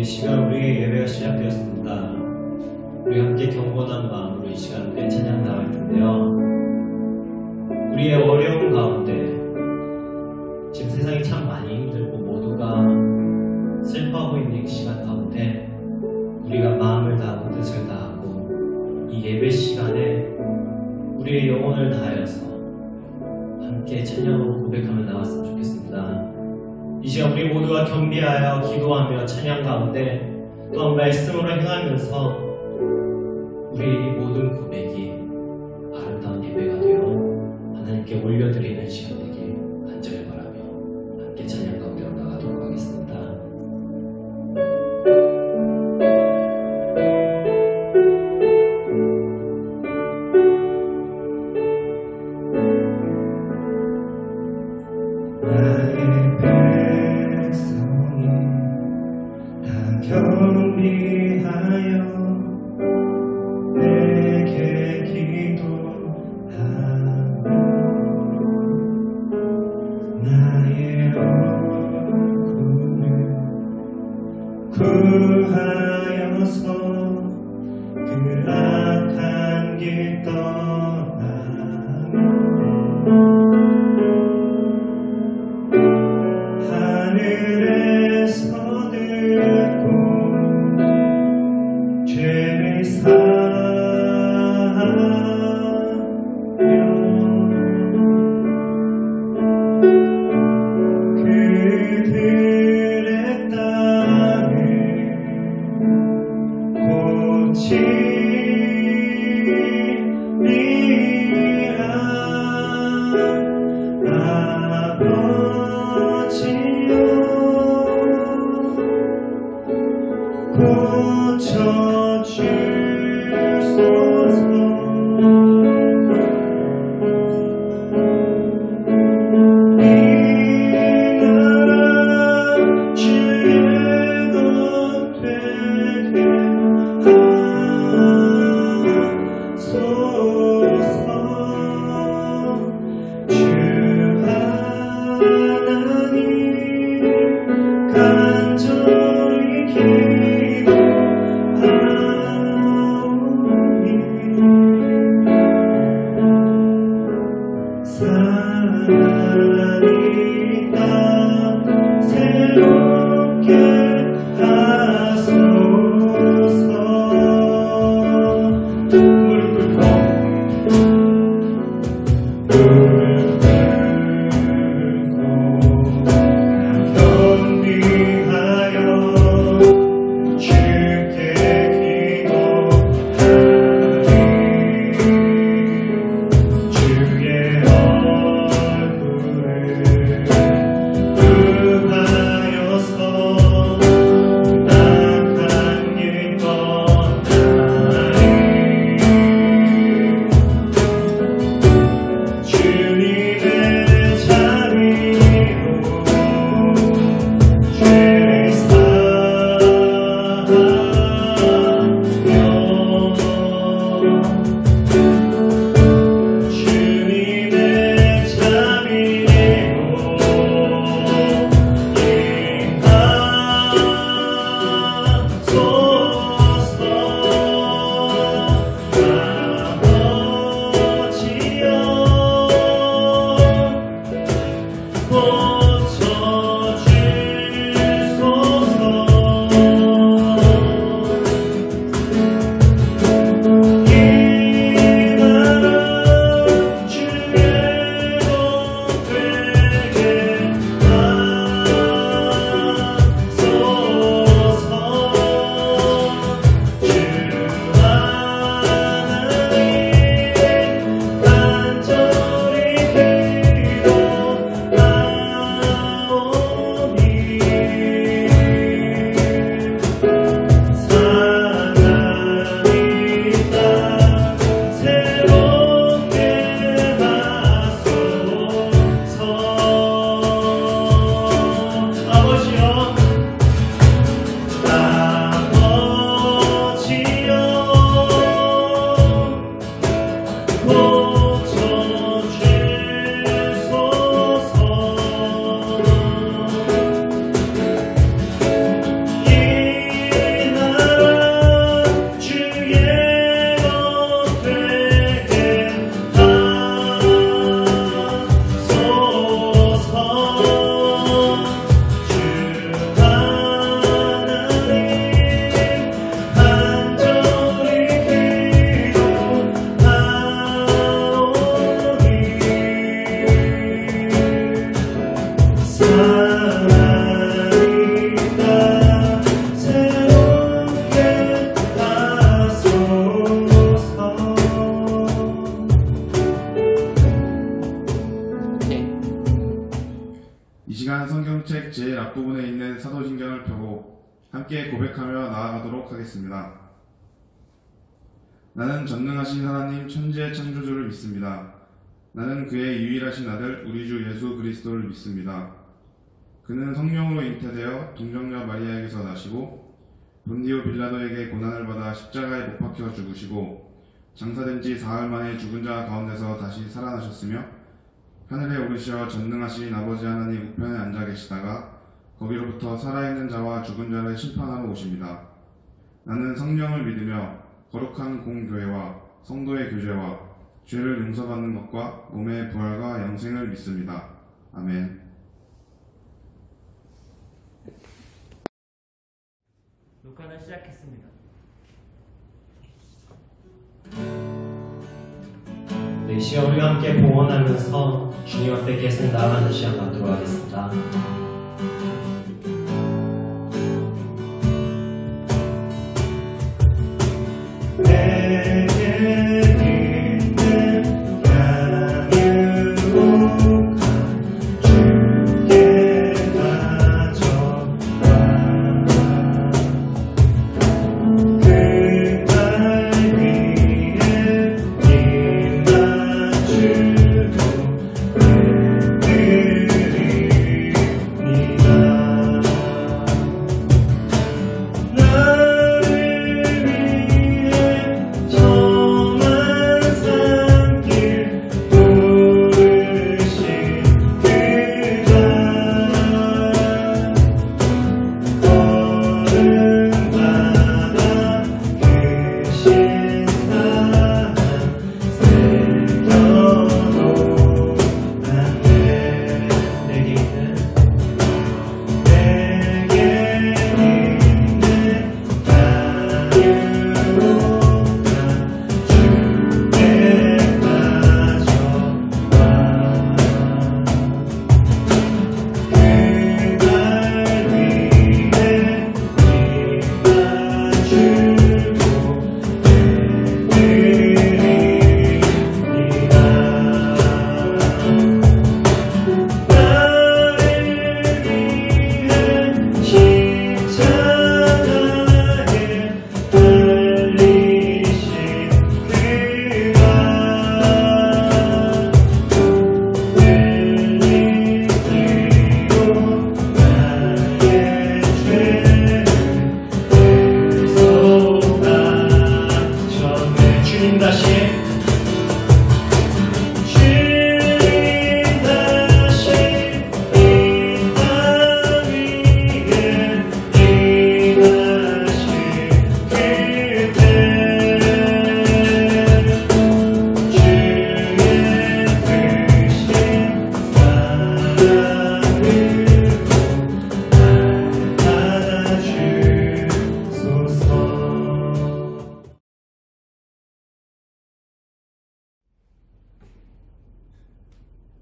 이 시간 우리의 예배가 시작되었습니다. 우리 함께 경건한 마음으로 이 시간에 찬양 나갈 텐데요. 우리의 어려움 가운데 지금 세상이 참 많이 힘들고 모두가 슬퍼하고 있는 이 시간 가운데 우리가 마음을 다하고 뜻을 다하고 이 예배 시간에 우리의 영혼을 다하여서 함께 찬양으로 고백하며 나왔으면 좋겠습니다. 이 시간 우리 모두가 겸비하여 기도하며 찬양 가운데 또한 말씀으로 행하면서 우리의 이 모든 고백이 아름다운 예배가 되어 하나님께 올려드리는 시간 되길 간절히 바라며 함께 찬양 가운데 올라가도록 하겠습니다. 구하여서 그 악한 길 떠나며 하늘에서 듣고 죄를 사하며 그들의 땅을 고치리라. 아버지여 고쳐주소서. 주의 것 되게 하소서. 앞부분에 있는 사도신경을 펴고 함께 고백하며 나아가도록 하겠습니다. 나는 전능하신 하나님 천지의 창조주를 믿습니다. 나는 그의 유일하신 아들 우리 주 예수 그리스도를 믿습니다. 그는 성령으로 잉태되어 동정녀 마리아에게서 나시고 본디오 빌라도에게 고난을 받아 십자가에 못 박혀 죽으시고 장사된 지 사흘 만에 죽은 자 가운데서 다시 살아나셨으며 하늘에 오르시어 전능하신 아버지 하나님 우편에 앉아 계시다가 거기로부터 살아있는 자와 죽은 자를 심판하러 오십니다. 나는 성령을 믿으며 거룩한 공교회와 성도의 교제와 죄를 용서받는 것과 몸의 부활과 영생을 믿습니다. 아멘. 녹화는 시작했습니다. 네, 이 시간 우리가 함께 봉헌하면서 주님 앞에 계속 나아가는 시간 갖도록 하겠습니다.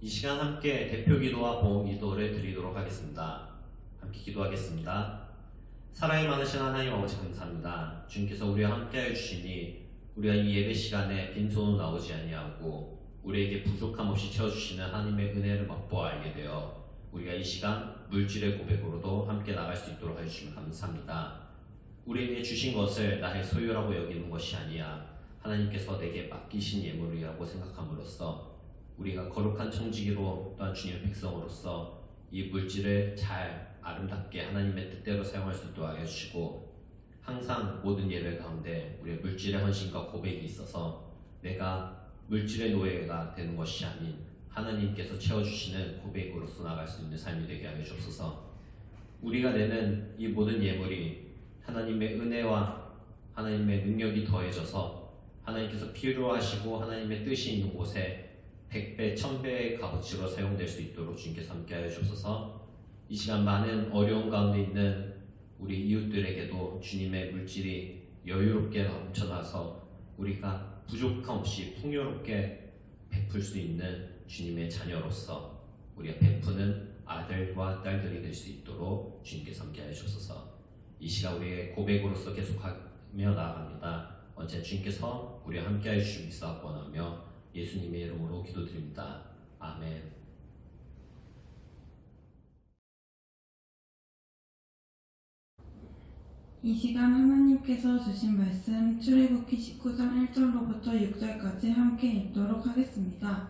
이 시간 함께 대표기도와 보험기도를 드리도록 하겠습니다. 함께 기도하겠습니다. 사랑이 많으신 하나님 아버지 감사합니다. 주님께서 우리와 함께하여 주시니 우리가 이 예배 시간에 빈손으로 나오지 아니하고 우리에게 부족함 없이 채워주시는 하나님의 은혜를 맛보아 알게 되어 우리가 이 시간 물질의 고백으로도 함께 나갈 수 있도록 해주시면 감사합니다. 우리에게 주신 것을 나의 소유라고 여기는 것이 아니야 하나님께서 내게 맡기신 예물이라고 생각함으로써 우리가 거룩한 청지기로 또한 주님의 백성으로서 이 물질을 잘 아름답게 하나님의 뜻대로 사용할 수 있도록 해주시고 항상 모든 예배 가운데 우리의 물질의 헌신과 고백이 있어서 내가 물질의 노예가 되는 것이 아닌 하나님께서 채워주시는 고백으로서 나갈 수 있는 삶이 되게 하여 주옵소서. 우리가 내는 이 모든 예물이 하나님의 은혜와 하나님의 능력이 더해져서 하나님께서 필요하시고 하나님의 뜻이 있는 곳에 100배, 1000배의 값어치로 사용될 수 있도록 주님께서 함께하여 주옵소서. 이 시간 많은 어려운 가운데 있는 우리 이웃들에게도 주님의 물질이 여유롭게 넘쳐나서 우리가 부족함 없이 풍요롭게 베풀 수 있는 주님의 자녀로서 우리가 베푸는 아들과 딸들이 될 수 있도록 주님께서 함께하여 주옵소서. 이 시간 우리의 고백으로서 계속하며 나아갑니다. 언제 주님께서 우리와 함께하여 주시기 위해서 원하며 예수님의 이름으로 기도드립니다. 아멘. 이 시간 하나님께서 주신 말씀 출애굽기 19장 1절로부터 6절까지 함께 읽도록 하겠습니다.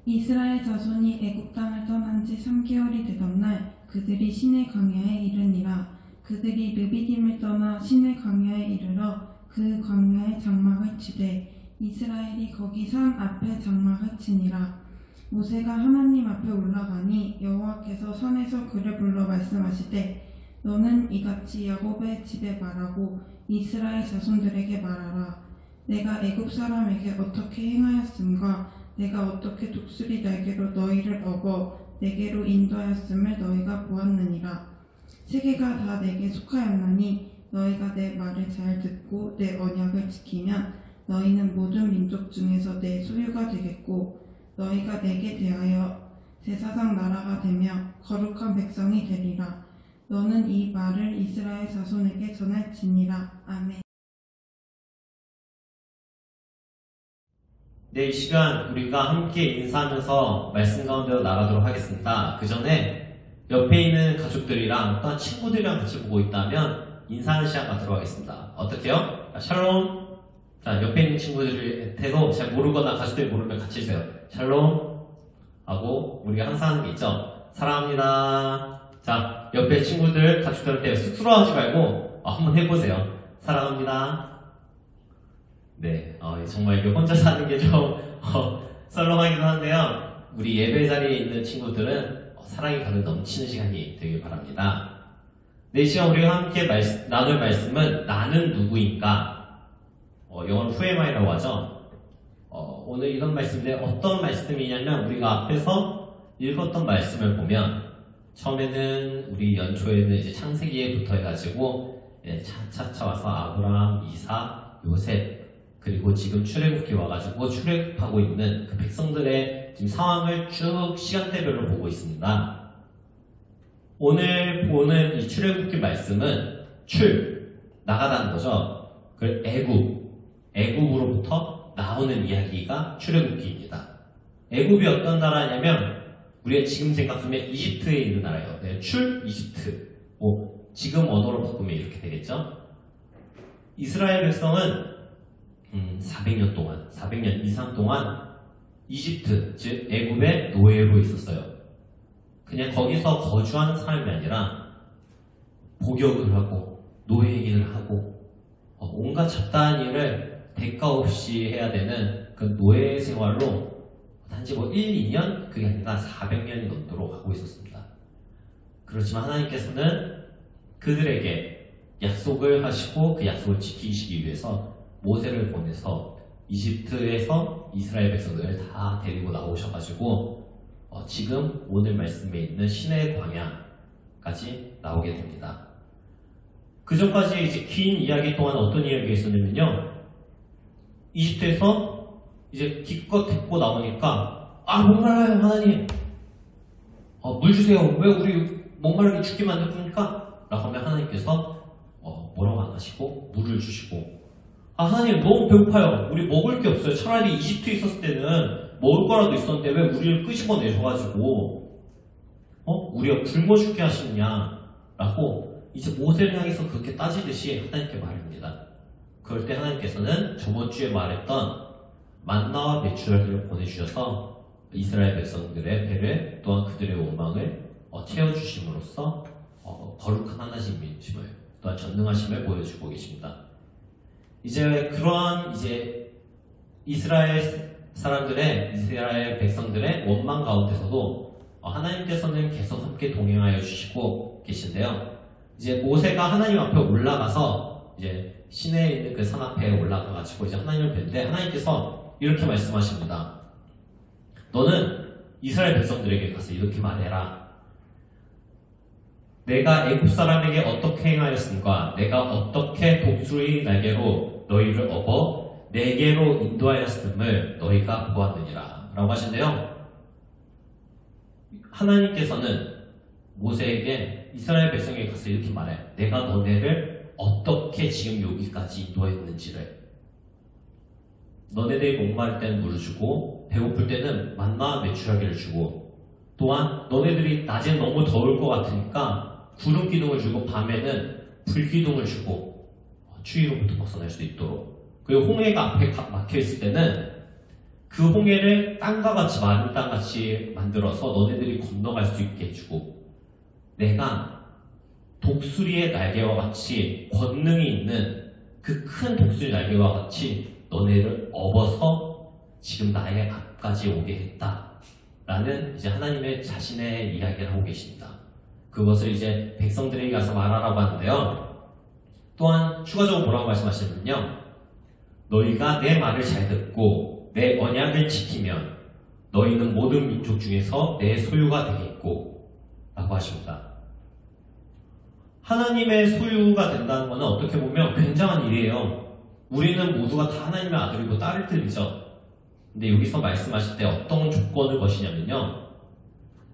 이스라엘 자손이 애굽 땅을 떠난 지 3개월이 되던 날 그들이 시내 광야에 이르니라. 그들이 르비딤을 떠나 시내 광야에 이르러 그 광야에 장막을 치되 이스라엘이 거기 산 앞에 장막을 치니라. 모세가 하나님 앞에 올라가니 여호와께서 산에서 그를 불러 말씀하시되 너는 이같이 야곱의 집에 말하고 이스라엘 자손들에게 말하라. 내가 애굽 사람에게 어떻게 행하였음과 내가 어떻게 독수리 날개로 너희를 업어 내게로 인도하였음을 너희가 보았느니라. 세계가 다 내게 속하였나니 너희가 내 말을 잘 듣고 내 언약을 지키면 너희는 모든 민족 중에서 내 소유가 되겠고 너희가 내게 대하여 제사장 나라가 되며 거룩한 백성이 되리라. 너는 이 말을 이스라엘 자손에게 전할지니라. 아멘. 네, 이 시간 우리가 함께 인사하면서 말씀 가운데로 나가도록 하겠습니다. 그 전에 옆에 있는 가족들이랑 또한 친구들이랑 같이 보고 있다면 인사하는 시간 갖도록 하겠습니다. 어떻게요? 샬롬. 자, 옆에 있는 친구들한테도 잘 모르거나 가족들이 모르면 같이 해주세요. 샬롬 하고 우리가 항상 하는 게 있죠. 사랑합니다. 자, 옆에 친구들, 가족들한테 쑥스러워하지 말고 한번 해보세요. 사랑합니다. 네, 정말 이게 혼자 사는 게 좀 썰렁하기도 한데요. 우리 예배 자리에 있는 친구들은 사랑이 가득 넘치는 시간이 되길 바랍니다. 네, 이 시간 우리가 함께 나눌 말씀은 나는 누구인가? 영어로 Who am I라고 하죠. 오늘 이런 말씀인데 어떤 말씀이냐면 우리가 앞에서 읽었던 말씀을 보면 처음에는 우리 연초에는 이제 창세기에부터 해가지고 차차차 와서 아브라함, 이삭, 요셉 그리고 지금 출애굽기 와가지고 출애굽하고 있는 그 백성들의 지금 상황을 쭉 시간대별로 보고 있습니다. 오늘 보는 이 출애굽기 말씀은 나가다는 거죠. 그 애굽으로부터 나오는 이야기가 출애굽기입니다. 애굽이 어떤 나라냐면 우리가 지금 생각하면 이집트에 있는 나라예요. 네, 이집트. 지금 언어로 바꾸면 이렇게 되겠죠. 이스라엘 백성은 400년 이상 동안 이집트, 즉 애굽의 노예로 있었어요. 그냥 거기서 거주하는 삶이 아니라 복역을 하고 노예 일을 하고 온갖 잡다한 일을 대가 없이 해야 되는 그 노예 생활로 단지 1, 2년 그게 아니라 400년이 넘도록 하고 있었습니다. 그렇지만 하나님께서는 그들에게 약속을 하시고 그 약속을 지키시기 위해서 모세를 보내서 이집트에서 이스라엘 백성들을 다 데리고 나오셔가지고 지금 오늘 말씀에 있는 시내 광야까지 나오게 됩니다. 그 전까지 이제 긴 이야기 동안 어떤 이야기가 있었냐면요. 이집트에서 이제 기껏 데리고 나오니까 목말라요 하나님. 물 주세요. 왜 우리 목마르게 죽게 만들 겁니까? 라고 하면 하나님께서 뭐라고 안 하시고 물을 주시고 하나님 너무 배고파요. 우리 먹을 게 없어요. 차라리 이집트에 있었을 때는 먹을 거라도 있었는데 왜 우리를 끄집어 내셔가지고 우리가 굶어 죽게 하시느냐 라고 이제 모세를 향해서 그렇게 따지듯이 하나님께 말합니다. 그럴 때 하나님께서는 저번 주에 말했던 만나와 메추라기를 보내주셔서 이스라엘 백성들의 배를 또한 그들의 원망을 채워주심으로써 거룩한 하나님이심을 또한 전능하심을 보여주고 계십니다. 이제 그러한 이스라엘 백성들의 원망 가운데서도 하나님께서는 계속 함께 동행하여 주시고 계신데요. 이제 모세가 하나님 앞에 올라가서 이제 시내에 있는 그 산 앞에 올라가가지고 이제 하나님을 뵀는데 하나님께서 이렇게 말씀하십니다. 너는 이스라엘 백성들에게 가서 이렇게 말해라. 내가 애굽 사람에게 어떻게 행하였음과 내가 어떻게 독수리 날개로 너희를 업어 내게로 인도하였음을 너희가 보았느니라 라고 하신대요. 하나님께서는 모세에게 이스라엘 백성에게 가서 이렇게 말해. 내가 너네를 어떻게 지금 여기까지 인도했는지를. 너네들이 목마를 때는 물을 주고 배고플 때는 만나와 메추라기를 주고 또한 너네들이 낮에 너무 더울 것 같으니까 구름 기둥을 주고 밤에는 불기둥을 주고 추위로부터 벗어날 수 있도록, 그리고 홍해가 앞에 막혀있을 때는 그 홍해를 땅과 같이 마른 땅같이 만들어서 너네들이 건너갈 수 있게 해주고, 내가 독수리의 날개와 같이 권능이 있는 그 큰 독수리 날개와 같이 너네를 업어서 지금 나의 앞까지 오게 했다 라는 이제 하나님의 자신의 이야기를 하고 계십니다. 그것을 이제 백성들에게 가서 말하라고 하는데요. 또한 추가적으로 뭐라고 말씀하시냐면요, 너희가 내 말을 잘 듣고 내 언약을 지키면 너희는 모든 민족 중에서 내 소유가 되겠고 라고 하십니다. 하나님의 소유가 된다는 것은 어떻게 보면 굉장한 일이에요. 우리는 모두가 다 하나님의 아들이고 딸들이죠. 근데 여기서 말씀하실 때 어떤 조건을 거시냐면요,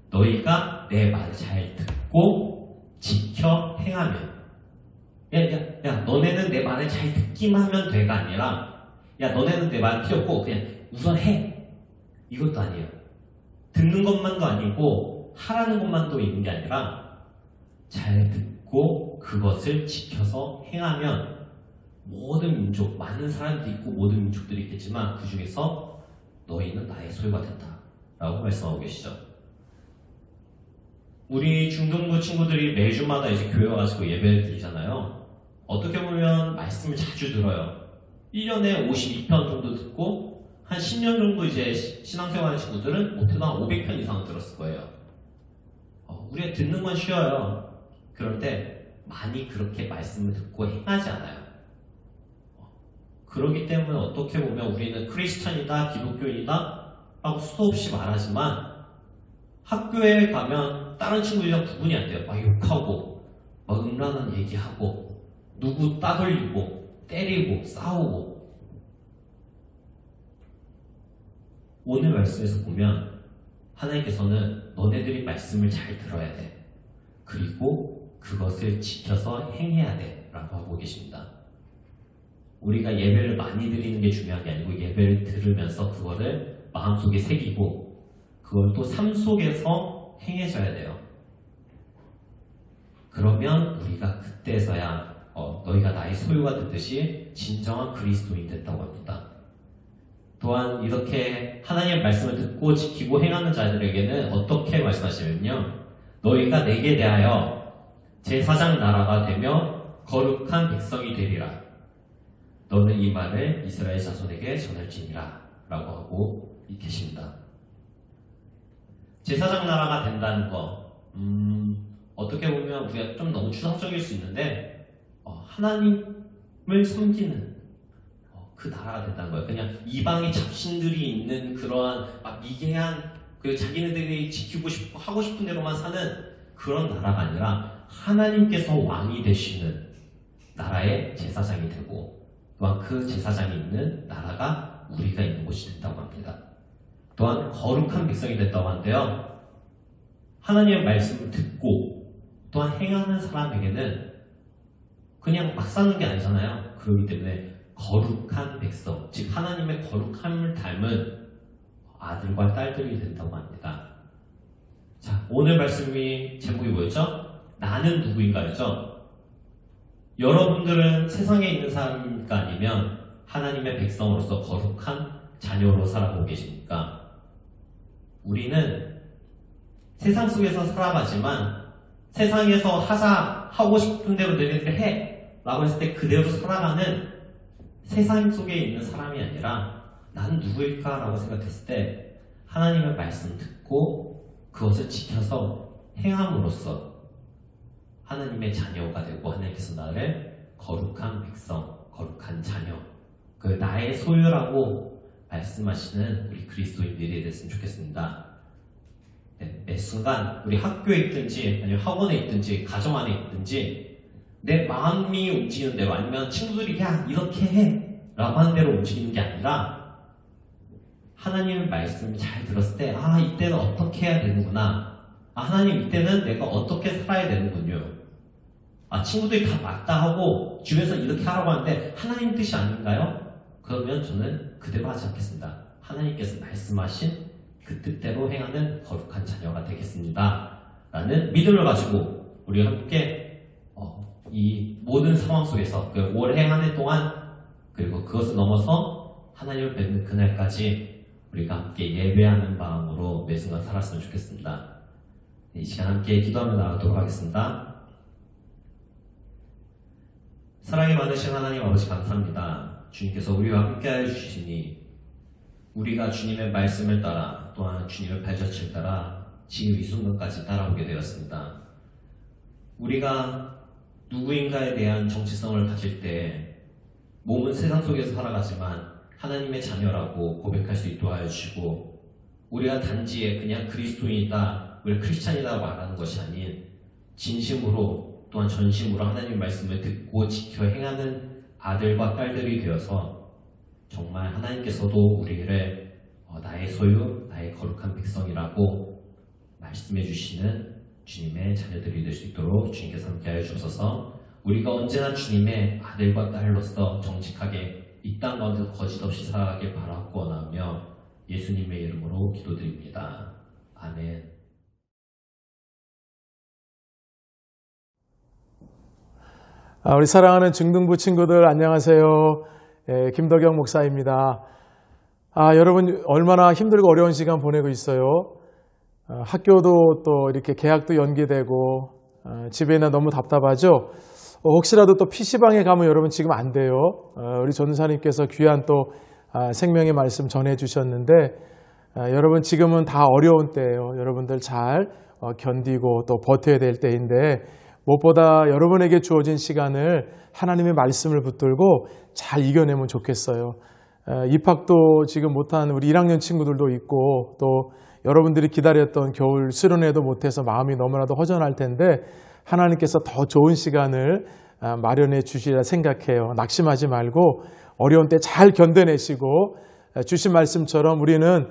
너희가 내 말을 잘 듣고 지켜 행하면, 야, 너네는 내 말을 잘 듣기만 하면 돼가 아니라, 야, 너네는 내 말 필요 없고 그냥 우선 해, 이것도 아니에요. 듣는 것만도 아니고 하라는 것만도 있는 게 아니라 잘 듣고 그것을 지켜서 행하면 모든 민족, 많은 사람들이 있고 모든 민족들이 있겠지만 그 중에서 너희는 나의 소유가 된다 라고 말씀하고 계시죠. 우리 중등부 친구들이 매주마다 이제 교회 와가지고 예배를 드리잖아요. 어떻게 보면 말씀을 자주 들어요. 1년에 52편 정도 듣고 한 10년 정도 이제 신앙생활 하는 친구들은 못해도 한 500편 이상 들었을 거예요. 우리가 듣는 건 쉬워요. 그런데 많이 그렇게 말씀을 듣고 행하지 않아요. 그렇기 때문에 어떻게 보면 우리는 크리스찬이다, 기독교인이다 하고 수도 없이 말하지만 학교에 가면 다른 친구들이랑 구분이 안 돼요. 막 욕하고 막 음란한 얘기하고 누구 따돌리고 때리고 싸우고. 오늘 말씀에서 보면 하나님께서는 너네들이 말씀을 잘 들어야 돼, 그리고 그것을 지켜서 행해야 돼 라고 하고 계십니다. 우리가 예배를 많이 드리는 게 중요한 게 아니고 예배를 들으면서 그거를 마음속에 새기고 그걸 또 삶 속에서 행해져야 돼요. 그러면 우리가 그때서야 너희가 나의 소유가 되듯이 진정한 그리스도인이 됐다고 합니다. 또한 이렇게 하나님의 말씀을 듣고 지키고 행하는 자들에게는 어떻게 말씀하시면요, 너희가 내게 대하여 제사장 나라가 되며 거룩한 백성이 되리라. 너는 이 말을 이스라엘 자손에게 전할지니라 라고 하고 계십니다. 제사장 나라가 된다는 거, 어떻게 보면 우리가 좀 너무 추상적일 수 있는데 하나님을 섬기는 그 나라가 된다는 거예요. 그냥 이방의 잡신들이 있는 그러한 막 미개한 그 자기네들이 지키고 싶고 하고 싶은 대로만 사는 그런 나라가 아니라 하나님께서 왕이 되시는 나라의 제사장이 되고, 또한 그 제사장이 있는 나라가 우리가 있는 곳이 된다고 합니다. 또한 거룩한 백성이 됐다고 하는데요, 하나님의 말씀을 듣고 또한 행하는 사람에게는 그냥 막 사는 게 아니잖아요. 그렇기 때문에 거룩한 백성, 즉 하나님의 거룩함을 닮은 아들과 딸들이 된다고 합니다. 자, 오늘 말씀이 제목이 뭐였죠? 나는 누구인가였죠? 여러분들은 세상에 있는 사람입니까? 아니면 하나님의 백성으로서 거룩한 자녀로 살아가고 계십니까? 우리는 세상 속에서 살아가지만 세상에서 하고 싶은 대로 너희들 해 라고 했을 때 그대로 살아가는 세상 속에 있는 사람이 아니라 난 누구일까? 라고 생각했을 때 하나님의 말씀 듣고 그것을 지켜서 행함으로써 하나님의 자녀가 되고 하나님께서 나를 거룩한 백성, 거룩한 자녀, 그 나의 소유라고 말씀하시는 우리 그리스도인들이 됐으면 좋겠습니다. 네, 매 순간 우리 학교에 있든지 아니면 학원에 있든지 가정 안에 있든지 내 마음이 움직이는 대로, 아니면 친구들이 야 이렇게 해 라고 하는 대로 움직이는 게 아니라 하나님의 말씀을 잘 들었을 때 이때는 어떻게 해야 되는구나, 하나님 이때는 내가 어떻게 살아야 되는군요, 친구들이 다 맞다 하고 주변에서 이렇게 하라고 하는데 하나님 뜻이 아닌가요? 그러면 저는 그대로 하지 않겠습니다. 하나님께서 말씀하신 그 뜻대로 행하는 거룩한 자녀가 되겠습니다 라는 믿음을 가지고 우리 함께 이 모든 상황 속에서 그 올해 한 해 동안 그리고 그것을 넘어서 하나님을 뵙는 그날까지 우리가 함께 예배하는 마음으로 매 순간 살았으면 좋겠습니다. 이 시간 함께 기도하며 나가도록 하겠습니다. 사랑이 많으신 하나님 아버지 감사합니다. 주님께서 우리와 함께하여 주시니 우리가 주님의 말씀을 따라 또한 주님의 발자취를 따라 지금 이 순간까지 따라오게 되었습니다. 우리가 누구인가에 대한 정체성을 가질 때 몸은 세상 속에서 살아가지만 하나님의 자녀라고 고백할 수 있도록 하여 주시고 우리가 단지 그냥 그리스도인이다, 우리 크리스찬이다 말하는 것이 아닌 진심으로 또한 전심으로 하나님의 말씀을 듣고 지켜 행하는 아들과 딸들이 되어서 정말 하나님께서도 우리를 나의 소유, 나의 거룩한 백성이라고 말씀해 주시는 주님의 자녀들이 될 수 있도록 주님께서 함께하여 주옵소서. 우리가 언제나 주님의 아들과 딸로서 정직하게 이 땅 가운데서 거짓 없이 살아가길 바라고 원하며 예수님의 이름으로 기도드립니다. 아멘. 우리 사랑하는 중등부 친구들 안녕하세요. 김덕영 목사입니다. 여러분 얼마나 힘들고 어려운 시간 보내고 있어요. 학교도 또 이렇게 개학도 연기되고 집에 있나 너무 답답하죠. 혹시라도 또 PC방에 가면 여러분 지금 안 돼요. 우리 전사님께서 귀한 또 생명의 말씀 전해주셨는데 여러분 지금은 다 어려운 때예요. 여러분들 잘 견디고 또 버텨야 될 때인데 무엇보다 여러분에게 주어진 시간을 하나님의 말씀을 붙들고 잘 이겨내면 좋겠어요. 입학도 지금 못한 우리 1학년 친구들도 있고 또 여러분들이 기다렸던 겨울 수련회도 못해서 마음이 너무나도 허전할 텐데 하나님께서 더 좋은 시간을 마련해 주시리라 생각해요. 낙심하지 말고 어려운 때 잘 견뎌내시고 주신 말씀처럼 우리는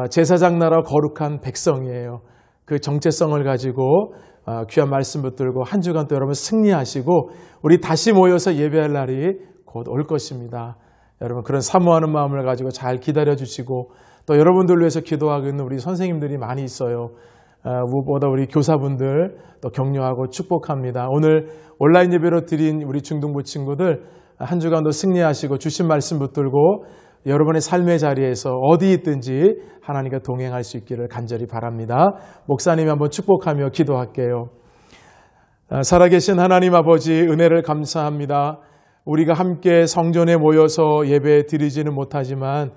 제사장 나라 거룩한 백성이에요. 그 정체성을 가지고 귀한 말씀 붙들고 한 주간 또 여러분 승리하시고 우리 다시 모여서 예배할 날이 곧 올 것입니다. 여러분 그런 사모하는 마음을 가지고 잘 기다려 주시고 또 여러분들 위해서 기도하고 있는 우리 선생님들이 많이 있어요. 무엇보다 우리 교사분들 또 격려하고 축복합니다. 오늘 온라인 예배로 드린 우리 중등부 친구들 한 주간도 승리하시고 주신 말씀 붙들고 여러분의 삶의 자리에서 어디 있든지 하나님과 동행할 수 있기를 간절히 바랍니다. 목사님이 한번 축복하며 기도할게요. 살아계신 하나님 아버지 은혜를 감사합니다. 우리가 함께 성전에 모여서 예배 드리지는 못하지만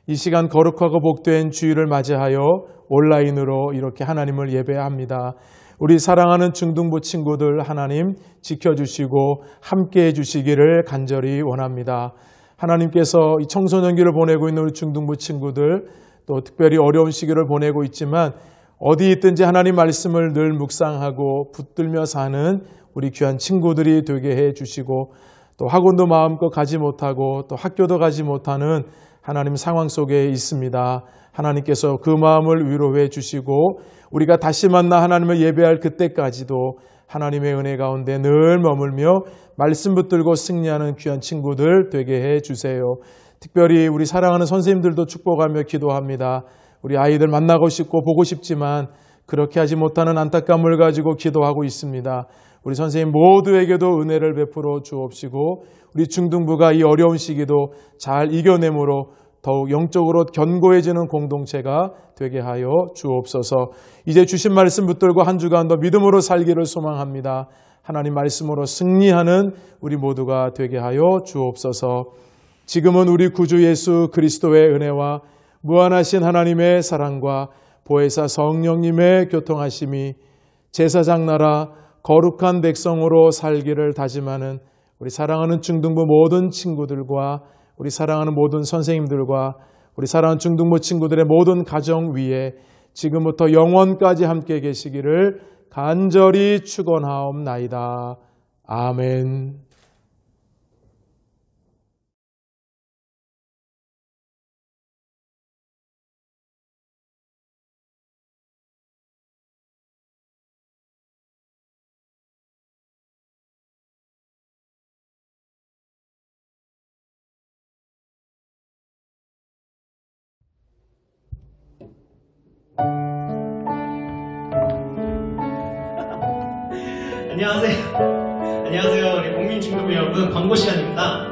이 시간 거룩하고 복된 주일을 맞이하여 온라인으로 이렇게 하나님을 예배합니다. 우리 사랑하는 중등부 친구들 하나님 지켜주시고 함께해 주시기를 간절히 원합니다. 하나님께서 이 청소년기를 보내고 있는 우리 중등부 친구들 또 특별히 어려운 시기를 보내고 있지만 어디 있든지 하나님 말씀을 늘 묵상하고 붙들며 사는 우리 귀한 친구들이 되게 해 주시고 또 학원도 마음껏 가지 못하고 또 학교도 가지 못하는 하나님 상황 속에 있습니다. 하나님께서 그 마음을 위로해 주시고 우리가 다시 만나 하나님을 예배할 그때까지도 하나님의 은혜 가운데 늘 머물며 말씀 붙들고 승리하는 귀한 친구들 되게 해 주세요. 특별히 우리 사랑하는 선생님들도 축복하며 기도합니다. 우리 아이들 만나고 싶고 보고 싶지만 그렇게 하지 못하는 안타까움을 가지고 기도하고 있습니다. 우리 선생님 모두에게도 은혜를 베풀어 주옵시고 우리 중등부가 이 어려운 시기도 잘 이겨내므로 더욱 영적으로 견고해지는 공동체가 되게 하여 주옵소서. 이제 주신 말씀 붙들고 한 주간 더 믿음으로 살기를 소망합니다. 하나님 말씀으로 승리하는 우리 모두가 되게 하여 주옵소서. 지금은 우리 구주 예수 그리스도의 은혜와 무한하신 하나님의 사랑과 보혜사 성령님의 교통하심이 제사장 나라 거룩한 백성으로 살기를 다짐하는 우리 사랑하는 중등부 모든 친구들과 우리 사랑하는 모든 선생님들과 우리 사랑하는 중등부 친구들의 모든 가정 위에 지금부터 영원까지 함께 계시기를 간절히 축원하옵나이다. 아멘. 안녕하세요. 안녕하세요. 우리 국민중도부 여러분, 광고 시간입니다.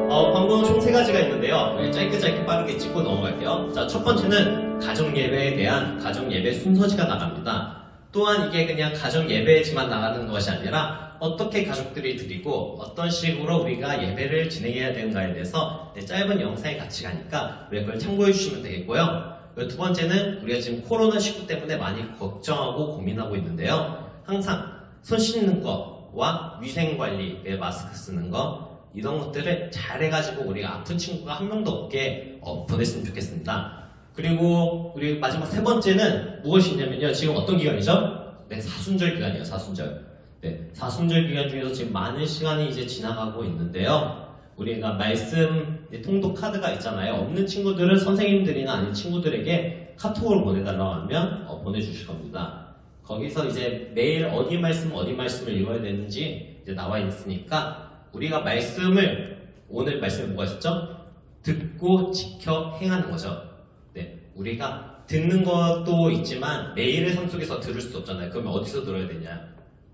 광고는 총 3가지가 있는데요. 짧게 빠르게 짚고 넘어갈게요. 자, 첫 번째는 가정예배에 대한 가정예배 순서지가 나갑니다. 또한 이게 그냥 가정예배지만 나가는 것이 아니라 어떻게 가족들이 드리고 어떤 식으로 우리가 예배를 진행해야 되는가에 대해서 짧은 영상이 같이 가니까 우리가 그걸 참고해 주시면 되겠고요. 두 번째는 우리가 지금 코로나19 때문에 많이 걱정하고 고민하고 있는데요. 항상 손 씻는 거와 위생관리, 마스크 쓰는 거 이런 것들을 잘 해가지고 우리가 아픈 친구가 한 명도 없게 보냈으면 좋겠습니다. 그리고 우리 마지막 3번째는 무엇이냐면요. 지금 어떤 기간이죠? 네, 사순절 기간이에요. 사순절. 네, 사순절 기간 중에서 지금 많은 시간이 이제 지나가고 있는데요. 우리가 말씀 통독 카드가 있잖아요. 없는 친구들은 선생님들이나 아닌 친구들에게 카톡으로 보내달라고 하면 보내주실 겁니다. 거기서 이제 매일 어디 말씀을 읽어야 되는지 이제 나와 있으니까 우리가 오늘 말씀에 뭐가 있었죠? 듣고 지켜 행하는 거죠. 네, 우리가 듣는 것도 있지만 매일의 삶 속에서 들을 수 없잖아요. 그러면 어디서 들어야 되냐?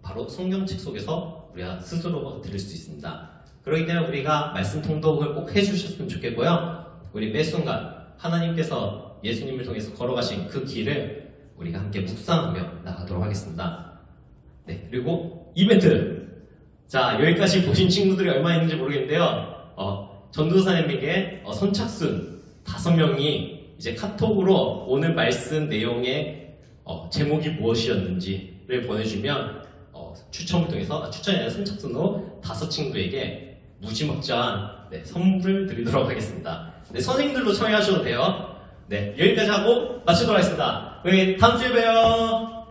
바로 성경책 속에서 우리가 스스로 들을 수 있습니다. 그렇기 때문에 우리가 말씀 통독을 꼭 해주셨으면 좋겠고요. 우리 매 순간 하나님께서 예수님을 통해서 걸어가신 그 길을 우리가 함께 묵상하며 나가도록 하겠습니다. 네, 그리고 이벤트. 자, 여기까지 보신 친구들이 얼마나 있는지 모르겠는데요. 전도사님에게 선착순 5명이 이제 카톡으로 오늘 말씀 내용의 제목이 무엇이었는지를 보내주면 추첨을 통해서 추천이 아니라 선착순으로 5친구에게 무지막지한 선물을 드리도록 하겠습니다. 네, 선생님들도 참여하셔도 돼요. 네, 여기까지 하고 마치도록 하겠습니다. 우리 다음 주에 봬요.